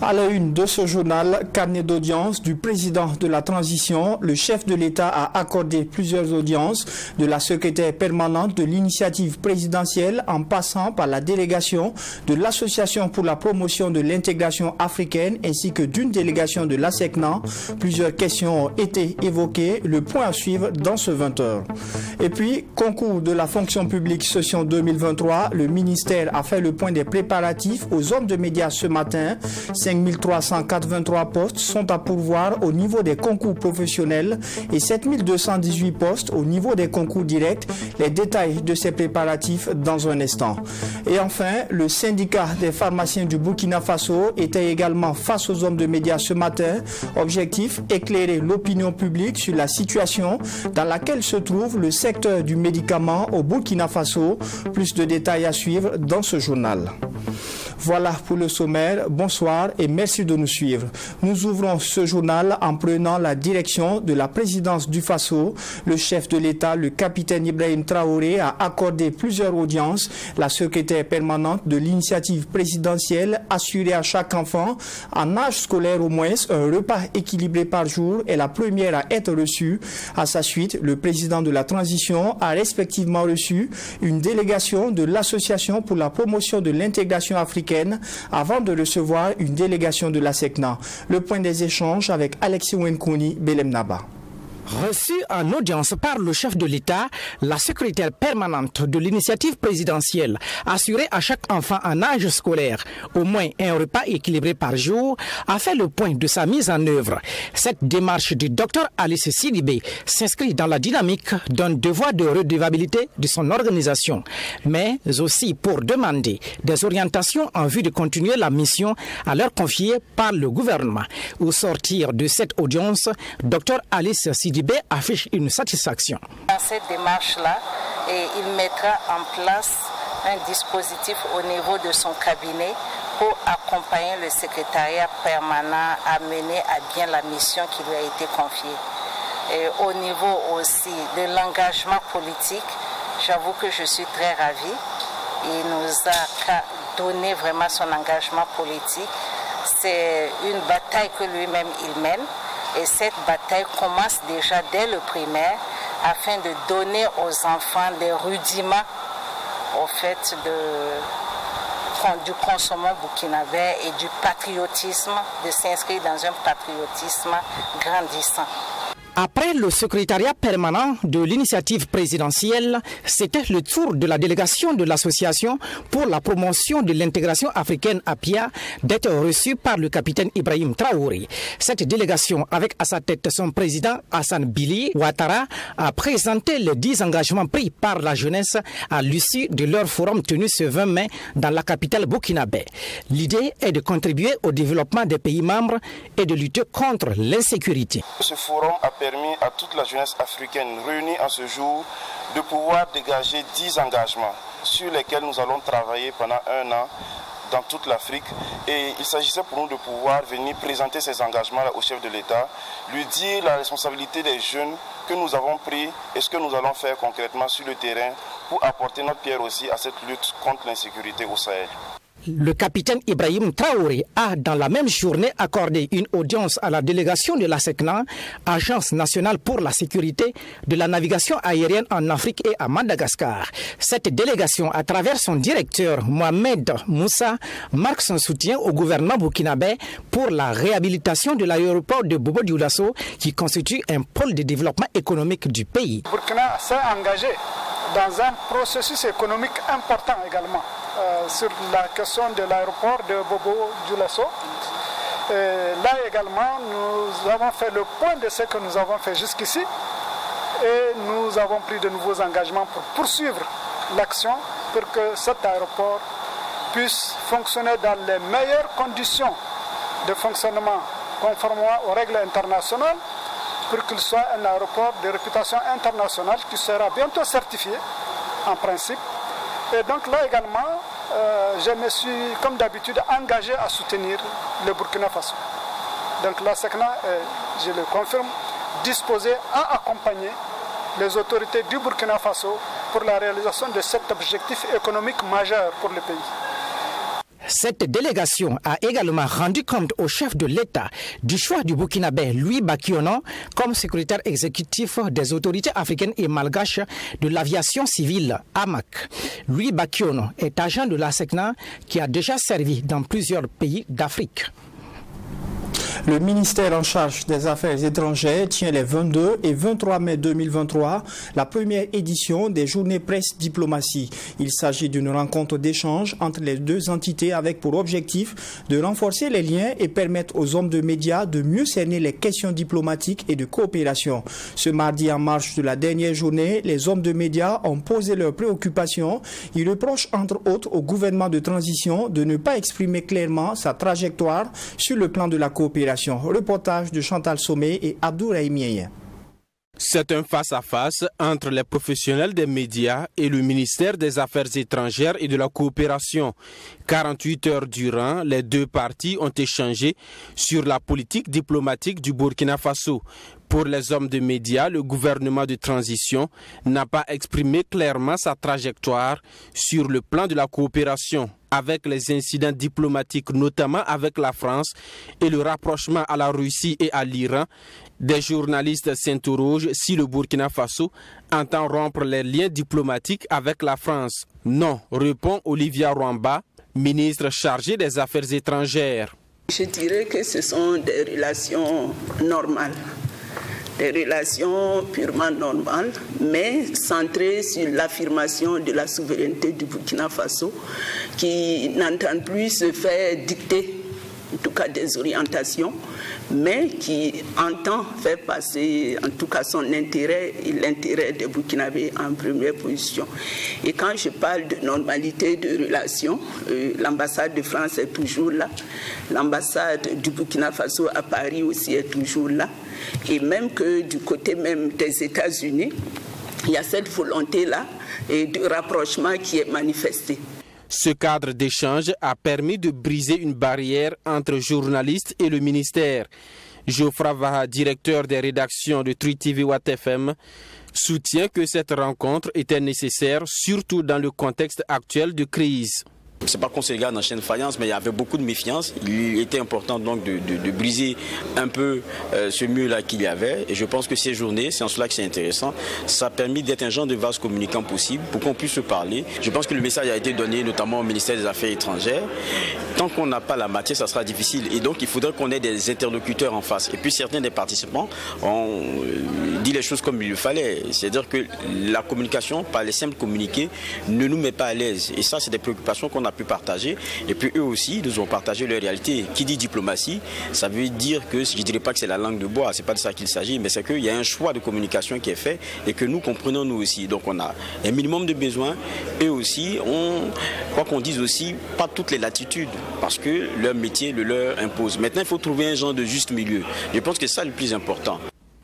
À la une de ce journal, carnet d'audience du président de la transition, le chef de l'État a accordé plusieurs audiences, de la secrétaire permanente de l'initiative présidentielle en passant par la délégation de l'Association pour la promotion de l'intégration africaine ainsi que d'une délégation de l'ASECNA. Plusieurs questions ont été évoquées, le point à suivre dans ce 20h. Et puis, concours de la fonction publique session 2023, le ministère a fait le point des préparatifs aux hommes de médias ce matin. 5383 postes sont à pourvoir au niveau des concours professionnels et 7218 postes au niveau des concours directs. Les détails de ces préparatifs dans un instant. Et enfin, le syndicat des pharmaciens du Burkina Faso était également face aux hommes de médias ce matin. Objectif, éclairer l'opinion publique sur la situation dans laquelle se trouve le secteur du médicament au Burkina Faso. Plus de détails à suivre dans ce journal. Voilà pour le sommaire. Bonsoir et merci de nous suivre. Nous ouvrons ce journal en prenant la direction de la présidence du Faso. Le chef de l'État, le capitaine Ibrahim Traoré, a accordé plusieurs audiences. La secrétaire permanente de l'initiative présidentielle assurait à chaque enfant, en âge scolaire au moins, un repas équilibré par jour est la première à être reçue. À sa suite, le président de la transition a respectivement reçu une délégation de l'Association pour la promotion de l'intégration africaine avant de recevoir une délégation de la SECNA. Le point des échanges avec Alexis Wenkouni, Belem Naba. Reçu en audience par le chef de l'État, la secrétaire permanente de l'initiative présidentielle assurait à chaque enfant en âge scolaire au moins un repas équilibré par jour a fait le point de sa mise en œuvre. Cette démarche du Dr Alice Sidibé s'inscrit dans la dynamique d'un devoir de redevabilité de son organisation, mais aussi pour demander des orientations en vue de continuer la mission à leur confier par le gouvernement. Au sortir de cette audience, Dr Alice Sidibé affiche une satisfaction. Dans cette démarche-là, il mettra en place un dispositif au niveau de son cabinet pour accompagner le secrétariat permanent à mener à bien la mission qui lui a été confiée. Et au niveau aussi de l'engagement politique, j'avoue que je suis très ravie. Il nous a donné vraiment son engagement politique. C'est une bataille que lui-même il mène. Et cette bataille commence déjà dès le primaire afin de donner aux enfants des rudiments au fait du consommant burkinabé et du patriotisme, de s'inscrire dans un patriotisme grandissant. Après le secrétariat permanent de l'initiative présidentielle, c'était le tour de la délégation de l'Association pour la promotion de l'intégration africaine APIA d'être reçue par le capitaine Ibrahim Traoré. Cette délégation, avec à sa tête son président Hassan Bili Ouattara, a présenté les 10 engagements pris par la jeunesse à l'issue de leur forum tenu ce 20 mai dans la capitale burkinabé. L'idée est de contribuer au développement des pays membres et de lutter contre l'insécurité. Ce forum a permis à toute la jeunesse africaine réunie en ce jour de pouvoir dégager 10 engagements sur lesquels nous allons travailler pendant un an dans toute l'Afrique. Et il s'agissait pour nous de pouvoir venir présenter ces engagements au chef de l'État, lui dire la responsabilité des jeunes que nous avons pris et ce que nous allons faire concrètement sur le terrain pour apporter notre pierre aussi à cette lutte contre l'insécurité au Sahel. Le capitaine Ibrahim Traoré a dans la même journée accordé une audience à la délégation de la SECNA, Agence nationale pour la sécurité de la navigation aérienne en Afrique et à Madagascar. Cette délégation, à travers son directeur Mohamed Moussa, marque son soutien au gouvernement burkinabé pour la réhabilitation de l'aéroport de Bobo Dioulasso qui constitue un pôle de développement économique du pays. Le Burkina s'est engagé dans un processus économique important également. Sur la question de l'aéroport de Bobo Dioulasso. Là également, nous avons fait le point de ce que nous avons fait jusqu'ici et nous avons pris de nouveaux engagements pour poursuivre l'action pour que cet aéroport puisse fonctionner dans les meilleures conditions de fonctionnement conformément aux règles internationales pour qu'il soit un aéroport de réputation internationale qui sera bientôt certifié en principe. Et donc là également, je me suis, comme d'habitude, engagé à soutenir le Burkina Faso. Donc la SECNA, je le confirme, disposée à accompagner les autorités du Burkina Faso pour la réalisation de cet objectif économique majeur pour le pays. Cette délégation a également rendu compte au chef de l'État du choix du Burkinabé Louis Bakiono comme secrétaire exécutif des autorités africaines et malgaches de l'aviation civile, AMAC. Louis Bakiono est agent de la SECNA qui a déjà servi dans plusieurs pays d'Afrique. Le ministère en charge des Affaires étrangères tient les 22 et 23 mai 2023 la première édition des Journées Presse Diplomatie. Il s'agit d'une rencontre d'échange entre les deux entités avec pour objectif de renforcer les liens et permettre aux hommes de médias de mieux cerner les questions diplomatiques et de coopération. Ce mardi, en marge de la dernière journée, les hommes de médias ont posé leurs préoccupations. Ils reprochent entre autres au gouvernement de transition de ne pas exprimer clairement sa trajectoire sur le plan de la coopération. Reportage de Chantal Sommet et Abdou Raïmieye. C'est un face-à-face entre les professionnels des médias et le ministère des Affaires étrangères et de la coopération. 48 heures durant, les deux parties ont échangé sur la politique diplomatique du Burkina Faso. Pour les hommes de médias, le gouvernement de transition n'a pas exprimé clairement sa trajectoire sur le plan de la coopération. Avec les incidents diplomatiques, notamment avec la France et le rapprochement à la Russie et à l'Iran, des journalistes s'interrogent si le Burkina Faso entend rompre les liens diplomatiques avec la France. Non, répond Olivia Rwamba, ministre chargée des Affaires étrangères. Je dirais que ce sont des relations normales. Des relations purement normales, mais centrées sur l'affirmation de la souveraineté du Burkina Faso, qui n'entend plus se faire dicter, en tout cas des orientations, mais qui entend faire passer, en tout cas son intérêt et l'intérêt des Burkinabés en première position. Et quand je parle de normalité de relations, l'ambassade de France est toujours là, l'ambassade du Burkina Faso à Paris aussi est toujours là, et même que du côté même des États-Unis, il y a cette volonté-là et de rapprochement qui est manifestée. Ce cadre d'échange a permis de briser une barrière entre journalistes et le ministère. Geoffra Vaha, directeur des rédactions de True TV Watt FM, soutient que cette rencontre était nécessaire, surtout dans le contexte actuel de crise. C'est pas qu'on se regarde en chaîne de faïence, mais il y avait beaucoup de méfiance. Il était important donc de briser un peu ce mur-là qu'il y avait. Et je pense que ces journées, c'est en cela que c'est intéressant. Ça a permis d'être un genre de vase communicant possible pour qu'on puisse se parler. Je pense que le message a été donné notamment au ministère des Affaires étrangères. Tant qu'on n'a pas la matière, ça sera difficile. Et donc il faudrait qu'on ait des interlocuteurs en face. Et puis certains des participants ont dit les choses comme il le fallait. C'est-à-dire que la communication, par les simples communiqués, ne nous met pas à l'aise. Et ça, c'est des préoccupations qu'on a pu partager, et puis eux aussi nous ont partagé leur réalité. Qui dit diplomatie, ça veut dire que, je ne dirais pas que c'est la langue de bois, c'est pas de ça qu'il s'agit, mais c'est qu'il y a un choix de communication qui est fait et que nous comprenons nous aussi. Donc on a un minimum de besoins, et aussi quoi qu'on dise aussi, pas toutes les latitudes, parce que leur métier le leur impose. Maintenant il faut trouver un genre de juste milieu. Je pense que c'est ça le plus important.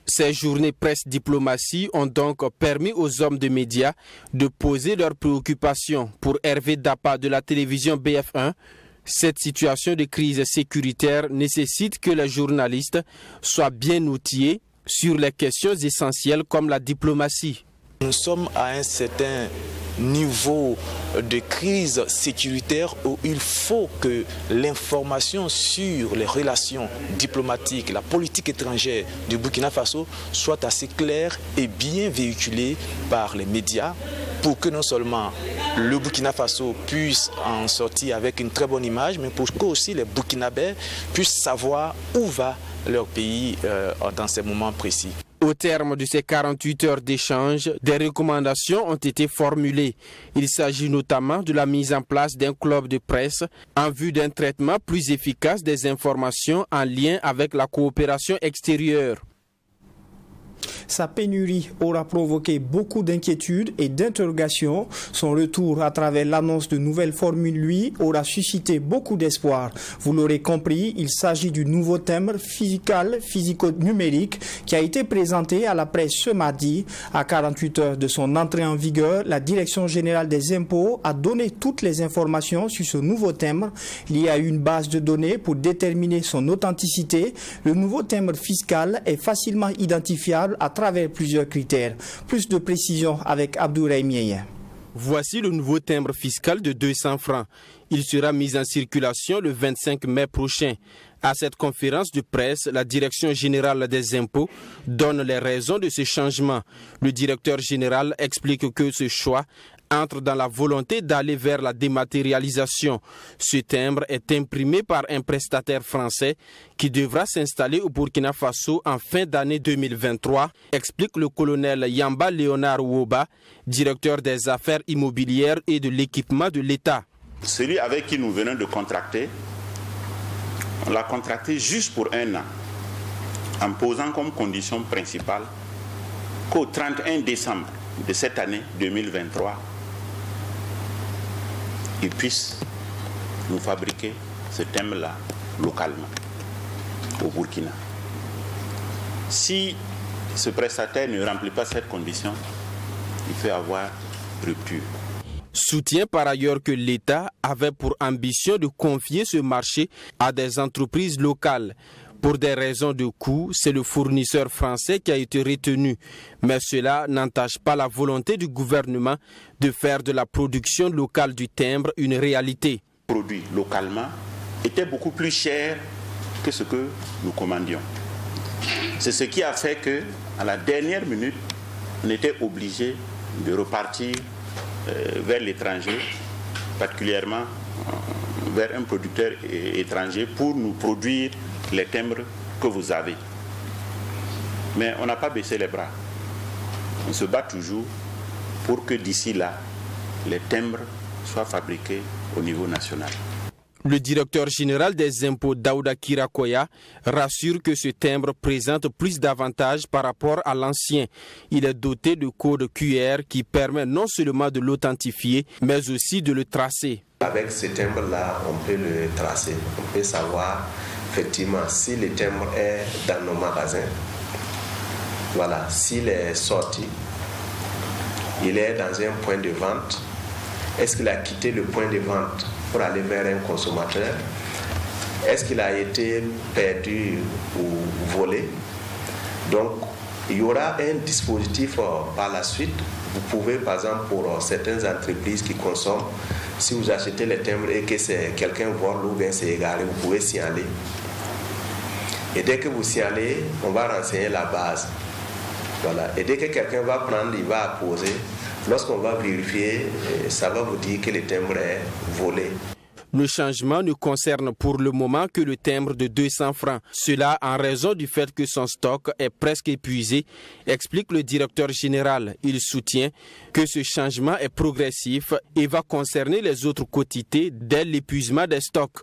Ces journées presse diplomatie ont donc permis aux hommes de médias de poser leurs préoccupations. Pour Hervé Dapa de la télévision BF1, cette situation de crise sécuritaire nécessite que les journalistes soient bien outillés sur les questions essentielles comme la diplomatie. Nous sommes à un certain niveau de crise sécuritaire où il faut que l'information sur les relations diplomatiques, la politique étrangère du Burkina Faso soit assez claire et bien véhiculée par les médias pour que non seulement le Burkina Faso puisse en sortir avec une très bonne image, mais pour que aussi les Burkinabés puissent savoir où va leur pays dans ces moments précis. Au terme de ces 48 heures d'échange, des recommandations ont été formulées. Il s'agit notamment de la mise en place d'un club de presse en vue d'un traitement plus efficace des informations en lien avec la coopération extérieure. Sa pénurie aura provoqué beaucoup d'inquiétudes et d'interrogations. Son retour à travers l'annonce de nouvelles formules, lui, aura suscité beaucoup d'espoir. Vous l'aurez compris, il s'agit du nouveau thème fiscal, physico-numérique qui a été présenté à la presse ce mardi. À 48 heures de son entrée en vigueur, la Direction générale des impôts a donné toutes les informations sur ce nouveau thème lié à une base de données pour déterminer son authenticité. Le nouveau thème fiscal est facilement identifiable à travers plusieurs critères. Plus de précisions avec Abdou Raïmieye. Voici le nouveau timbre fiscal de 200 francs. Il sera mis en circulation le 25 mai prochain. À cette conférence de presse, la Direction générale des impôts donne les raisons de ce changement. Le directeur général explique que ce choix entre dans la volonté d'aller vers la dématérialisation. Ce timbre est imprimé par un prestataire français qui devra s'installer au Burkina Faso en fin d'année 2023, explique le colonel Yamba Léonard Woba, directeur des affaires immobilières et de l'équipement de l'État. Celui avec qui nous venons de contracter, on l'a contracté juste pour 1 an, en posant comme condition principale qu'au 31 décembre de cette année 2023, ils puissent nous fabriquer ce timbre-là localement au Burkina. Si ce prestataire ne remplit pas cette condition, il peut avoir rupture. Soutient par ailleurs que l'État avait pour ambition de confier ce marché à des entreprises locales. Pour des raisons de coût, c'est le fournisseur français qui a été retenu. Mais cela n'entache pas la volonté du gouvernement de faire de la production locale du timbre une réalité. Produit localement était beaucoup plus cher que ce que nous commandions. C'est ce qui a fait qu'à la dernière minute, on était obligé de repartir vers l'étranger, particulièrement vers un producteur étranger pour nous produire les timbres que vous avez. Mais on n'a pas baissé les bras. On se bat toujours pour que d'ici là, les timbres soient fabriqués au niveau national. Le directeur général des impôts Daouda Kirakoya rassure que ce timbre présente plus d'avantages par rapport à l'ancien. Il est doté de code QR qui permet non seulement de l'authentifier, mais aussi de le tracer. Avec ce timbre-là, on peut le tracer. On peut savoir effectivement si le timbre est dans nos magasins. Voilà, s'il est sorti, il est dans un point de vente. Est-ce qu'il a quitté le point de vente pour aller vers un consommateur? Est-ce qu'il a été perdu ou volé? Donc, il y aura un dispositif par la suite. Vous pouvez, par exemple, pour certaines entreprises qui consomment, si vous achetez les timbres et que c'est quelqu'un vole ou bien c'est égaré, vous pouvez signaler. Et dès que vous signalez, on va renseigner la base. Voilà. Et dès que quelqu'un va prendre, il va apposer. Lorsqu'on va vérifier, ça va vous dire que le timbre est volé. Le changement ne concerne pour le moment que le timbre de 200 francs. Cela en raison du fait que son stock est presque épuisé, explique le directeur général. Il soutient que ce changement est progressif et va concerner les autres quotités dès l'épuisement des stocks.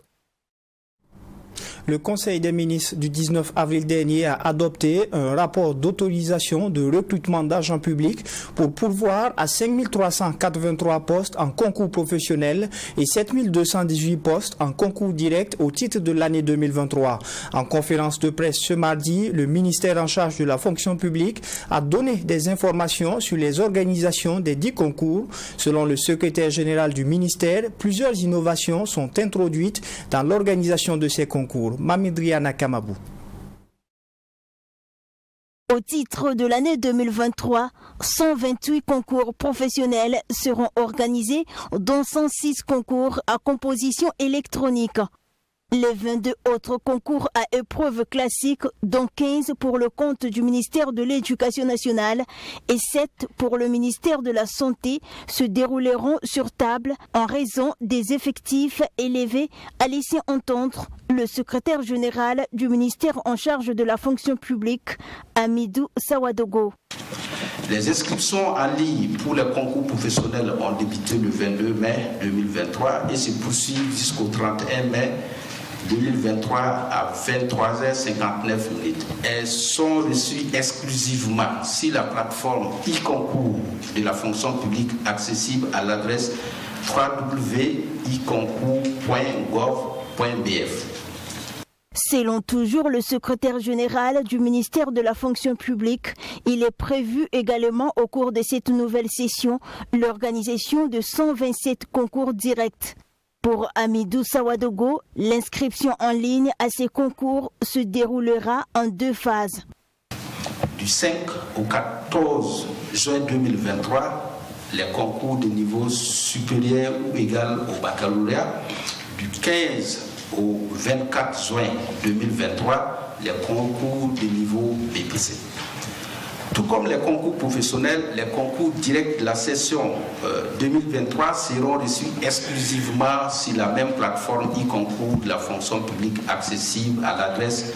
Le Conseil des ministres du 19 avril dernier a adopté un rapport d'autorisation de recrutement d'agents publics pour pourvoir à 5 383 postes en concours professionnel et 7 218 postes en concours direct au titre de l'année 2023. En conférence de presse ce mardi, le ministère en charge de la fonction publique a donné des informations sur les organisations des 10 concours. Selon le secrétaire général du ministère, plusieurs innovations sont introduites dans l'organisation de ces concours. Mamidriana Kamabou. Au titre de l'année 2023, 128 concours professionnels seront organisés, dont 106 concours à composition électronique. Les 22 autres concours à épreuves classiques, dont 15 pour le compte du ministère de l'Éducation nationale et 7 pour le ministère de la Santé, se dérouleront sur table en raison des effectifs élevés, a laissé entendre le secrétaire général du ministère en charge de la fonction publique, Amidou Sawadogo. Les inscriptions en ligne pour les concours professionnels ont débuté le 22 mai 2023 et se poursuivent jusqu'au 31 mai 2023 à 23h59. Elles sont reçues exclusivement sur la plateforme e-concours de la fonction publique accessible à l'adresse www.iconcours.gov.bf. Selon toujours le secrétaire général du ministère de la fonction publique, il est prévu également au cours de cette nouvelle session l'organisation de 127 concours directs. Pour Amidou Sawadogo, l'inscription en ligne à ces concours se déroulera en 2 phases. Du 5 au 14 juin 2023, les concours de niveau supérieur ou égal au baccalauréat. Du 15 au 24 juin 2023, les concours de niveau BPC. Tout comme les concours professionnels, les concours directs de la session 2023 seront reçus exclusivement sur la même plateforme e-concours de la fonction publique accessible à l'adresse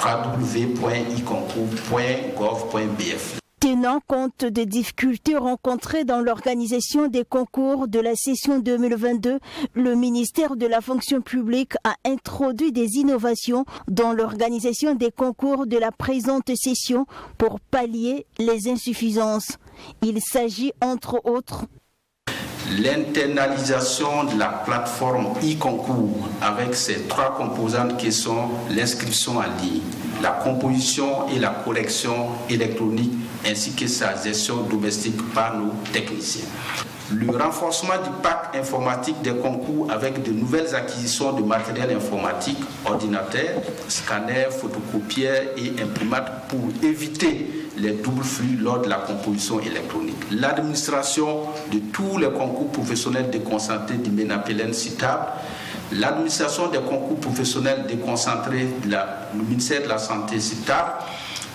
www.iconcours.gov.bf. Tenant compte des difficultés rencontrées dans l'organisation des concours de la session 2022, le ministère de la fonction publique a introduit des innovations dans l'organisation des concours de la présente session pour pallier les insuffisances. Il s'agit entre autres l'internalisation de la plateforme e-concours avec ses 3 composantes qui sont l'inscription en ligne, la composition et la correction électronique ainsi que sa gestion domestique par nos techniciens. Le renforcement du parc informatique des concours avec de nouvelles acquisitions de matériel informatique, ordinateurs, scanners, photocopieurs et imprimantes pour éviter les doubles flux lors de la composition électronique. L'administration de tous les concours professionnels déconcentrés du MENAPLN citable, l'administration des concours professionnels déconcentrés du ministère de la Santé citable,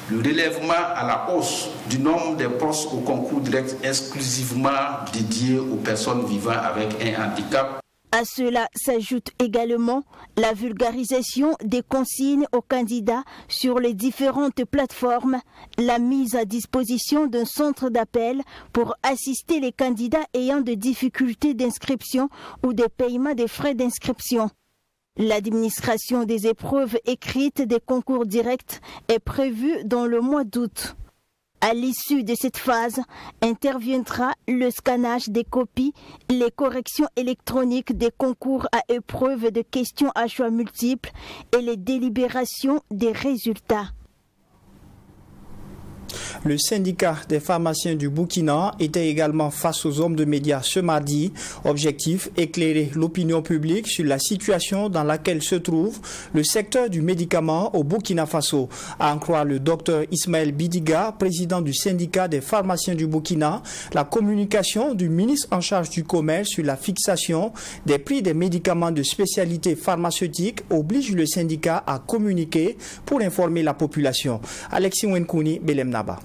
le relèvement à la hausse du nombre des postes au concours direct exclusivement dédiés aux personnes vivant avec un handicap. À cela s'ajoute également la vulgarisation des consignes aux candidats sur les différentes plateformes, la mise à disposition d'un centre d'appel pour assister les candidats ayant des difficultés d'inscription ou de paiement des frais d'inscription. L'administration des épreuves écrites des concours directs est prévue dans le mois d'août. À l'issue de cette phase, interviendra le scannage des copies, les corrections électroniques des concours à épreuves de questions à choix multiples et les délibérations des résultats. Le syndicat des pharmaciens du Burkina était également face aux hommes de médias ce mardi. Objectif, éclairer l'opinion publique sur la situation dans laquelle se trouve le secteur du médicament au Burkina Faso. À en croire le docteur Ismaël Bidiga, président du syndicat des pharmaciens du Burkina, la communication du ministre en charge du commerce sur la fixation des prix des médicaments de spécialité pharmaceutique oblige le syndicat à communiquer pour informer la population. Alexis Wenkouni, Belem Naba.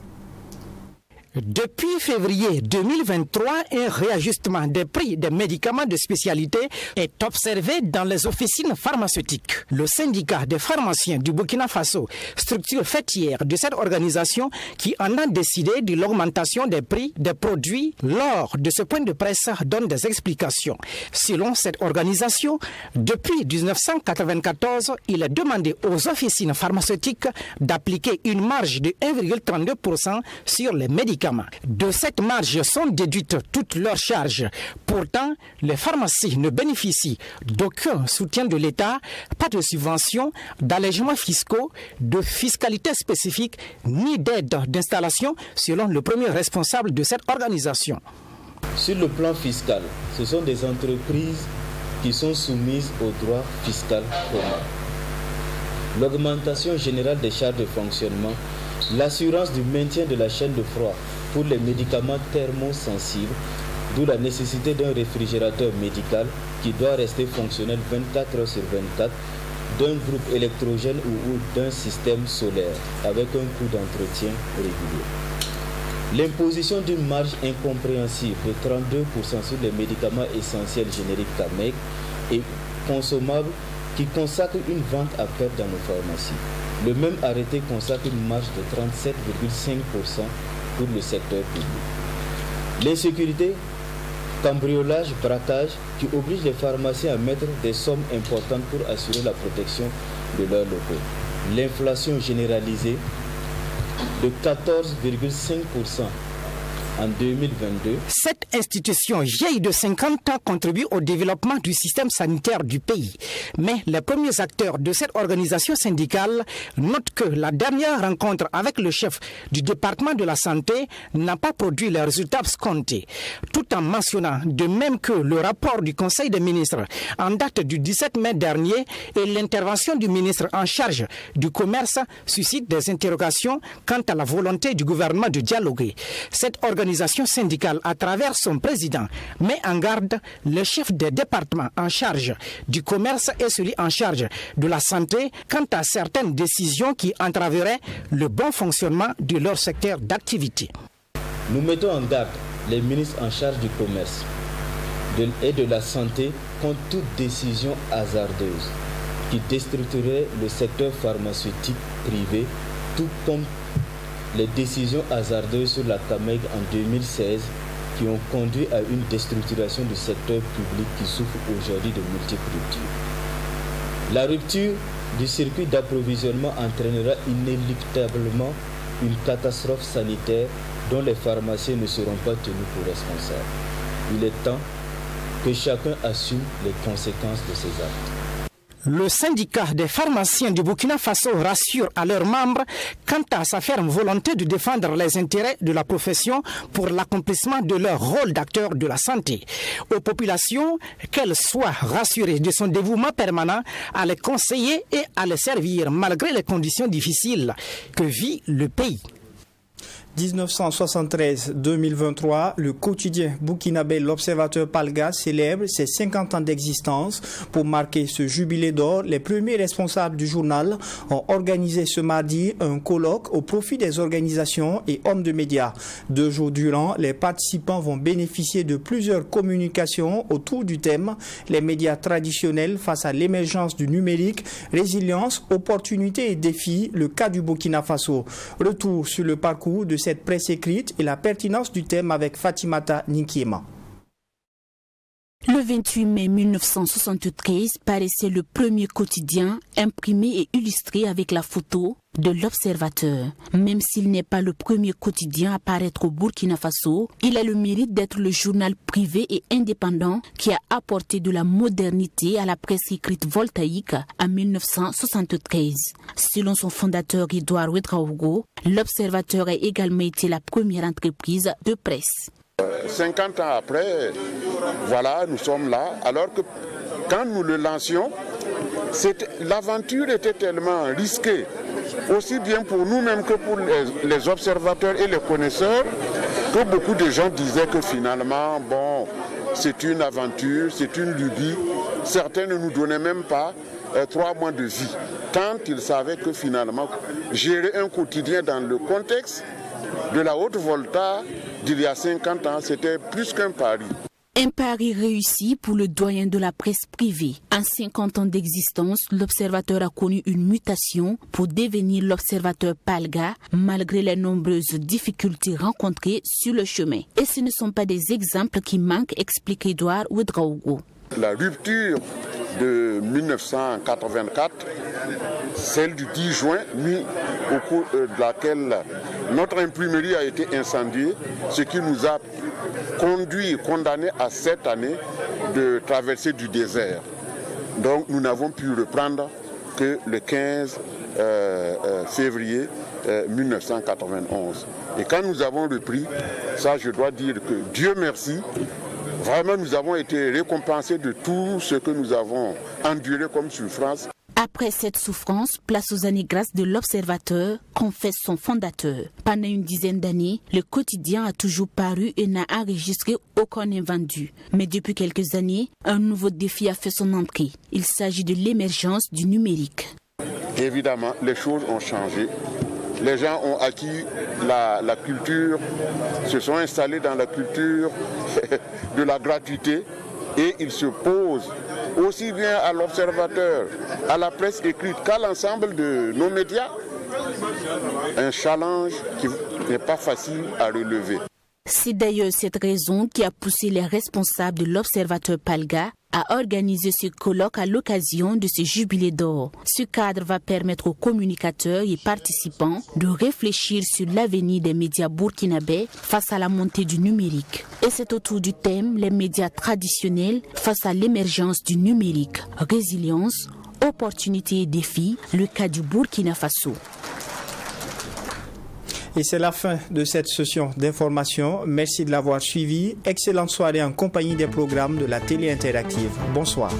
Depuis février 2023, un réajustement des prix des médicaments de spécialité est observé dans les officines pharmaceutiques. Le syndicat des pharmaciens du Burkina Faso, structure fêtière de cette organisation qui en a décidé de l'augmentation des prix des produits, lors de ce point de presse donne des explications. Selon cette organisation, depuis 1994, il est demandé aux officines pharmaceutiques d'appliquer une marge de 1,32% sur les médicaments. De cette marge sont déduites toutes leurs charges. Pourtant, les pharmacies ne bénéficient d'aucun soutien de l'État, pas de subventions, d'allègements fiscaux, de fiscalité spécifique, ni d'aide d'installation, selon le premier responsable de cette organisation. Sur le plan fiscal, ce sont des entreprises qui sont soumises au droit fiscal commun. L'augmentation générale des charges de fonctionnement, l'assurance du maintien de la chaîne de froid pour les médicaments thermosensibles, d'où la nécessité d'un réfrigérateur médical qui doit rester fonctionnel 24 heures sur 24, d'un groupe électrogène ou d'un système solaire avec un coût d'entretien régulier. L'imposition d'une marge incompréhensible de 32% sur les médicaments essentiels génériques CAMEC et consommables qui consacre une vente à perte dans nos pharmacies. Le même arrêté consacre une marge de 37,5% pour le secteur public. L'insécurité, cambriolage, braquage qui oblige les pharmaciens à mettre des sommes importantes pour assurer la protection de leurs locaux. L'inflation généralisée de 14,5% en 2022. Cette institution vieille de 50 ans contribue au développement du système sanitaire du pays. Mais les premiers acteurs de cette organisation syndicale notent que la dernière rencontre avec le chef du département de la santé n'a pas produit les résultats escomptés. Tout en mentionnant de même que le rapport du Conseil des ministres en date du 17 mai dernier et l'intervention du ministre en charge du commerce suscitent des interrogations quant à la volonté du gouvernement de dialoguer. Cette organisation organisations syndicales à travers son président met en garde le chef des départements en charge du commerce et celui en charge de la santé quant à certaines décisions qui entraveraient le bon fonctionnement de leur secteur d'activité. Nous mettons en garde les ministres en charge du commerce et de la santé contre toute décision hasardeuse qui déstructurerait le secteur pharmaceutique privé, tout comme les décisions hasardeuses sur la CAMEG en 2016 qui ont conduit à une déstructuration du secteur public qui souffre aujourd'hui de multiples ruptures. La rupture du circuit d'approvisionnement entraînera inéluctablement une catastrophe sanitaire dont les pharmaciens ne seront pas tenus pour responsables. Il est temps que chacun assume les conséquences de ses actes. Le syndicat des pharmaciens du Burkina Faso rassure à leurs membres quant à sa ferme volonté de défendre les intérêts de la profession pour l'accomplissement de leur rôle d'acteur de la santé. Aux populations, qu'elles soient rassurées de son dévouement permanent à les conseiller et à les servir malgré les conditions difficiles que vit le pays. 1973-2023, le quotidien burkinabé L'Observateur Palga célèbre ses 50 ans d'existence. Pour marquer ce jubilé d'or, les premiers responsables du journal ont organisé ce mardi un colloque au profit des organisations et hommes de médias. 2 jours durant, les participants vont bénéficier de plusieurs communications autour du thème « Les médias traditionnels face à l'émergence du numérique, résilience, opportunités et défis, le cas du Burkina Faso ». Retour sur le parcours de cette presse écrite et la pertinence du thème avec Fatimata Ninkiema. Le 28 mai 1973 paraissait le premier quotidien imprimé et illustré avec la photo de l'Observateur. Même s'il n'est pas le premier quotidien à paraître au Burkina Faso, il a le mérite d'être le journal privé et indépendant qui a apporté de la modernité à la presse écrite voltaïque en 1973. Selon son fondateur Edouard Ouedraogo, l'Observateur a également été la première entreprise de presse. 50 ans après, voilà, nous sommes là, alors que quand nous le lancions, l'aventure était tellement risquée, aussi bien pour nous-mêmes que pour les observateurs et les connaisseurs, que beaucoup de gens disaient que finalement, bon, c'est une aventure, c'est une lubie. Certains ne nous donnaient même pas 3 mois de vie, quand ils savaient que finalement, gérer un quotidien dans le contexte de la haute volta d'il y a 50 ans, c'était plus qu'un pari. Un pari réussi pour le doyen de la presse privée. En 50 ans d'existence, l'Observateur a connu une mutation pour devenir l'Observateur Palga, malgré les nombreuses difficultés rencontrées sur le chemin. Et ce ne sont pas des exemples qui manquent, explique Edouard Ouedraogo. La rupture de 1984, celle du 10 juin, au cours de laquelle notre imprimerie a été incendiée, ce qui nous a conduit, condamné à 7 années de traversée du désert. Donc nous n'avons pu reprendre que le 15 février 1991. Et quand nous avons repris, ça je dois dire que Dieu merci, vraiment nous avons été récompensés de tout ce que nous avons enduré comme souffrance. Après cette souffrance, place aux années grâces de l'Observateur, confesse son fondateur. Pendant une dizaine d'années, le quotidien a toujours paru et n'a enregistré aucun invendu. Mais depuis quelques années, un nouveau défi a fait son entrée. Il s'agit de l'émergence du numérique. Évidemment, les choses ont changé. Les gens ont acquis la culture, se sont installés dans la culture de la gratuité et ils se posent aussi bien à l'Observateur, à la presse écrite qu'à l'ensemble de nos médias, un challenge qui n'est pas facile à relever. C'est d'ailleurs cette raison qui a poussé les responsables de l'Observateur Palga à organiser ce colloque à l'occasion de ce jubilé d'or. Ce cadre va permettre aux communicateurs et participants de réfléchir sur l'avenir des médias burkinabés face à la montée du numérique. Et c'est autour du thème « Les médias traditionnels face à l'émergence du numérique, résilience, opportunités et défis », le cas du Burkina Faso. Et c'est la fin de cette session d'information. Merci de l'avoir suivi. Excellente soirée en compagnie des programmes de la télé interactive. Bonsoir.